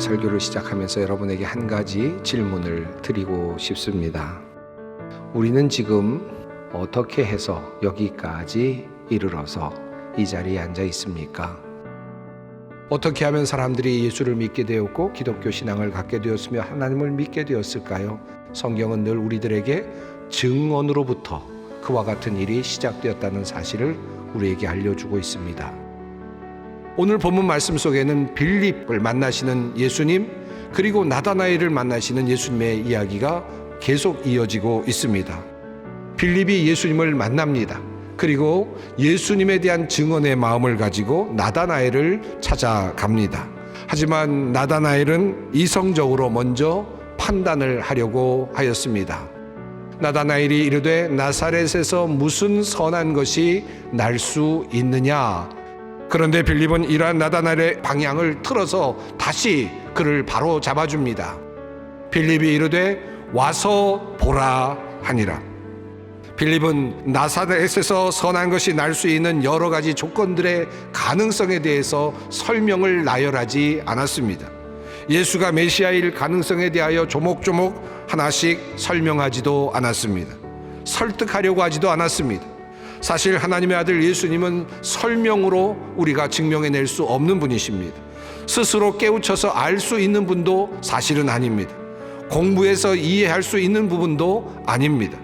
설교를 시작하면서 여러분에게 한 가지 질문을 드리고 싶습니다. 우리는 지금 어떻게 해서 여기까지 이르러서 이 자리에 앉아 있습니까? 어떻게 하면 사람들이 예수를 믿게 되었고 기독교 신앙을 갖게 되었으며 하나님을 믿게 되었을까요? 성경은 늘 우리들에게 증언으로부터 그와 같은 일이 시작되었다는 사실을 우리에게 알려주고 있습니다. 오늘 본문 말씀 속에는 빌립을 만나시는 예수님, 그리고 나다나엘을 만나시는 예수님의 이야기가 계속 이어지고 있습니다. 빌립이 예수님을 만납니다. 그리고 예수님에 대한 증언의 마음을 가지고 나다나엘을 찾아갑니다. 하지만 나다나엘은 이성적으로 먼저 판단을 하려고 하였습니다. 나다나엘이 이르되 나사렛에서 무슨 선한 것이 날 수 있느냐? 그런데 빌립은 이러한 나다나엘의 방향을 틀어서 다시 그를 바로 잡아줍니다. 빌립이 이르되 와서 보라 하니라. 빌립은 나사렛에서 선한 것이 날 수 있는 여러 가지 조건들의 가능성에 대해서 설명을 나열하지 않았습니다. 예수가 메시아일 가능성에 대하여 조목조목 하나씩 설명하지도 않았습니다. 설득하려고 하지도 않았습니다. 사실 하나님의 아들 예수님은 설명으로 우리가 증명해낼 수 없는 분이십니다. 스스로 깨우쳐서 알 수 있는 분도 사실은 아닙니다. 공부해서 이해할 수 있는 부분도 아닙니다.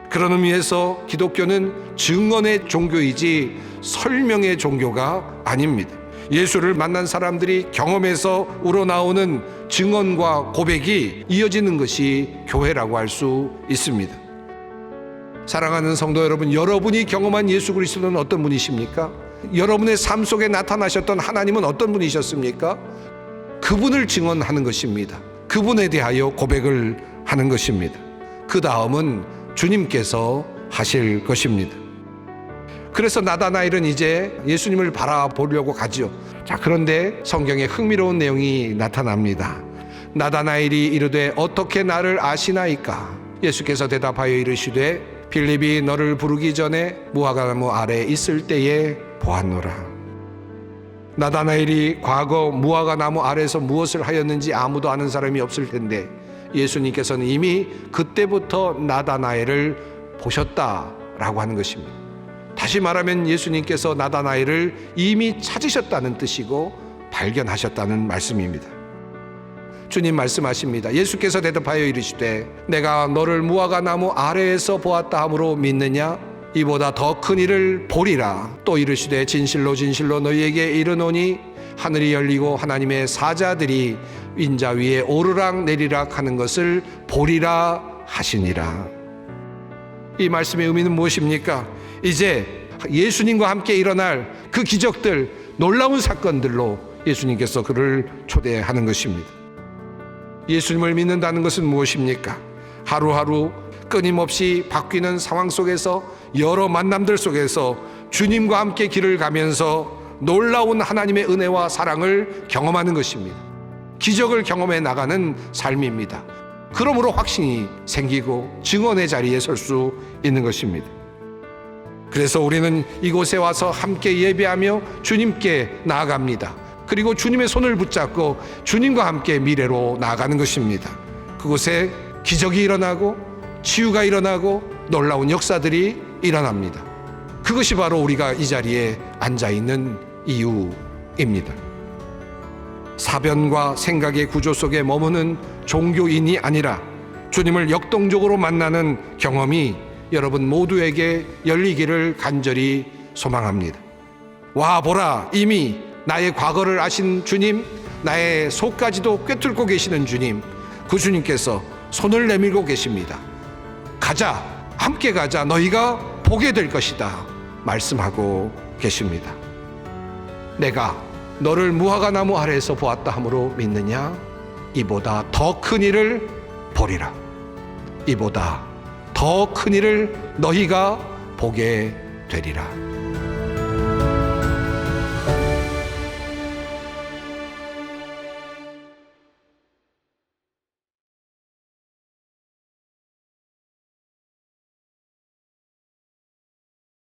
그런 의미에서 기독교는 증언의 종교이지 설명의 종교가 아닙니다. 예수를 만난 사람들이 경험에서 우러나오는 증언과 고백이 이어지는 것이 교회라고 할 수 있습니다. 사랑하는 성도 여러분, 여러분이 경험한 예수 그리스도는 어떤 분이십니까? 여러분의 삶 속에 나타나셨던 하나님은 어떤 분이셨습니까? 그분을 증언하는 것입니다. 그분에 대하여 고백을 하는 것입니다. 그 다음은 주님께서 하실 것입니다. 그래서 나다나엘은 이제 예수님을 바라보려고 가지요. 자, 그런데 성경에 흥미로운 내용이 나타납니다. 나다나엘이 이르되 어떻게 나를 아시나이까? 예수께서 대답하여 이르시되 빌립이 너를 부르기 전에 무화과나무 아래 있을 때에 보았노라. 나다나엘이 과거 무화과나무 아래에서 무엇을 하였는지 아무도 아는 사람이 없을 텐데 예수님께서는 이미 그때부터 나다나엘을 보셨다라고 하는 것입니다. 다시 말하면 예수님께서 나다나엘을 이미 찾으셨다는 뜻이고 발견하셨다는 말씀입니다. 주님 말씀하십니다. 예수께서 대답하여 이르시되 내가 너를 무화과나무 아래에서 보았다 함으로 믿느냐? 이보다 더 큰 일을 보리라. 또 이르시되 진실로 진실로 너희에게 이르노니 하늘이 열리고 하나님의 사자들이 인자 위에 오르락 내리락 하는 것을 보리라 하시니라. 이 말씀의 의미는 무엇입니까? 이제 예수님과 함께 일어날 그 기적들, 놀라운 사건들로 예수님께서 그를 초대하는 것입니다. 예수님을 믿는다는 것은 무엇입니까? 하루하루 끊임없이 바뀌는 상황 속에서 여러 만남들 속에서 주님과 함께 길을 가면서 놀라운 하나님의 은혜와 사랑을 경험하는 것입니다. 기적을 경험해 나가는 삶입니다. 그러므로 확신이 생기고 증언의 자리에 설 수 있는 것입니다. 그래서 우리는 이곳에 와서 함께 예배하며 주님께 나아갑니다. 그리고 주님의 손을 붙잡고 주님과 함께 미래로 나아가는 것입니다. 그곳에 기적이 일어나고 치유가 일어나고 놀라운 역사들이 일어납니다. 그것이 바로 우리가 이 자리에 앉아있는 이유입니다. 사변과 생각의 구조 속에 머무는 종교인이 아니라 주님을 역동적으로 만나는 경험이 여러분 모두에게 열리기를 간절히 소망합니다. 와 보라, 이미 나의 과거를 아신 주님, 나의 속까지도 꿰뚫고 계시는 주님, 그 주님께서 손을 내밀고 계십니다. 가자, 함께 가자, 너희가 보게 될 것이다 말씀하고 계십니다. 내가 너를 무화과나무 아래에서 보았다 함으로 믿느냐? 이보다 더 큰 일을 보리라. 이보다 더 큰 일을 너희가 보게 되리라.